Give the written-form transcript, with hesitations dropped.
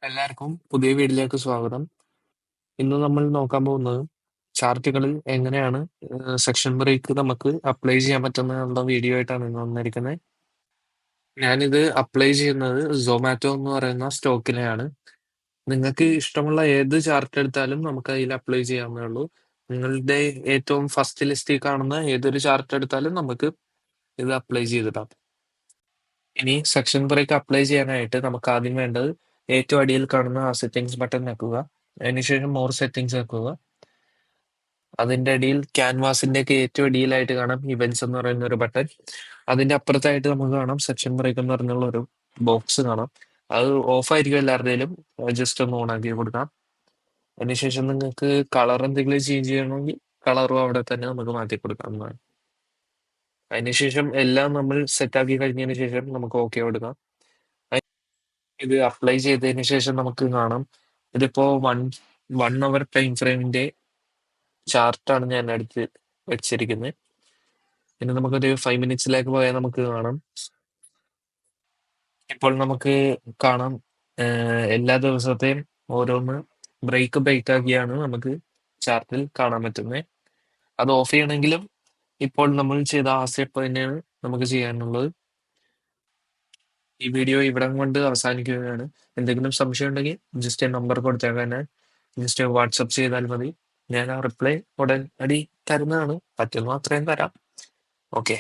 എല്ലാവർക്കും പുതിയ വീഡിയോയിലേക്ക് സ്വാഗതം. ഇന്ന് നമ്മൾ നോക്കാൻ പോകുന്നത് ചാർട്ടുകളിൽ എങ്ങനെയാണ് സെക്ഷൻ ബ്രേക്ക് നമുക്ക് അപ്ലൈ ചെയ്യാൻ പറ്റുന്ന വീഡിയോ ആയിട്ടാണ് ഇന്ന് വന്നിരിക്കുന്നത്. ഞാനിത് അപ്ലൈ ചെയ്യുന്നത് സൊമാറ്റോ എന്ന് പറയുന്ന സ്റ്റോക്കിനെയാണ്. നിങ്ങൾക്ക് ഇഷ്ടമുള്ള ഏത് ചാർട്ട് എടുത്താലും നമുക്ക് അതിൽ അപ്ലൈ ചെയ്യാവുന്നേ ഉള്ളൂ. നിങ്ങളുടെ ഏറ്റവും ഫസ്റ്റ് ലിസ്റ്റിൽ കാണുന്ന ഏതൊരു ചാർട്ട് എടുത്താലും നമുക്ക് ഇത് അപ്ലൈ ചെയ്തിടാം. ഇനി സെക്ഷൻ ബ്രേക്ക് അപ്ലൈ ചെയ്യാനായിട്ട് നമുക്ക് ആദ്യം വേണ്ടത് ഏറ്റവും അടിയിൽ കാണുന്ന ആ സെറ്റിംഗ്സ് ബട്ടൺ വെക്കുക. അതിനുശേഷം മോർ സെറ്റിംഗ്സ് വെക്കുക. അതിന്റെ അടിയിൽ ക്യാൻവാസിന്റെ ഒക്കെ ഏറ്റവും അടിയിലായിട്ട് കാണാം ഇവന്റ്സ് എന്ന് പറയുന്ന ഒരു ബട്ടൺ. അതിന്റെ അപ്പുറത്തായിട്ട് നമുക്ക് കാണാം സെക്ഷൻ ബ്രേക്ക് എന്ന് പറഞ്ഞുള്ള ഒരു ബോക്സ് കാണാം. അത് ഓഫ് ആയിരിക്കും എല്ലാവരുടെയും. ജസ്റ്റ് ഒന്ന് ഓൺ ആക്കി കൊടുക്കാം. അതിനുശേഷം നിങ്ങൾക്ക് കളർ എന്തെങ്കിലും ചേഞ്ച് ചെയ്യണമെങ്കിൽ കളറും അവിടെ തന്നെ നമുക്ക് മാറ്റി കൊടുക്കാവുന്നതാണ്. അതിനുശേഷം എല്ലാം നമ്മൾ സെറ്റ് ആക്കി കഴിഞ്ഞതിന് ശേഷം നമുക്ക് ഓക്കെ കൊടുക്കാം. ഇത് അപ്ലൈ ചെയ്തതിന് ശേഷം നമുക്ക് കാണാം ഇതിപ്പോ വൺ അവർ ടൈം ഫ്രെയിമിന്റെ ചാർട്ടാണ് ഞാൻ എടുത്ത് വെച്ചിരിക്കുന്നത്. ഇനി നമുക്കൊരു 5 മിനിറ്റ്സിലേക്ക് പോയാൽ നമുക്ക് കാണാം. ഇപ്പോൾ നമുക്ക് കാണാം എല്ലാ ദിവസത്തെയും ഓരോന്ന് ബ്രേക്ക് ആക്കിയാണ് നമുക്ക് ചാർട്ടിൽ കാണാൻ പറ്റുന്നത്. അത് ഓഫ് ചെയ്യണമെങ്കിലും ഇപ്പോൾ നമ്മൾ ചെയ്ത ആ സ്റ്റെപ്പ് തന്നെയാണ് നമുക്ക് ചെയ്യാനുള്ളത്. ഈ വീഡിയോ ഇവിടം കൊണ്ട് അവസാനിക്കുകയാണ്. എന്തെങ്കിലും സംശയം ഉണ്ടെങ്കിൽ ജസ്റ്റ് നമ്പർ കൊടുത്തേക്കാൻ ജസ്റ്റ് വാട്സപ്പ് ചെയ്താൽ മതി. ഞാൻ ആ റിപ്ലൈ ഉടൻ അടി തരുന്നതാണ്. പറ്റുന്ന അത്രയും തരാം. ഓക്കെ.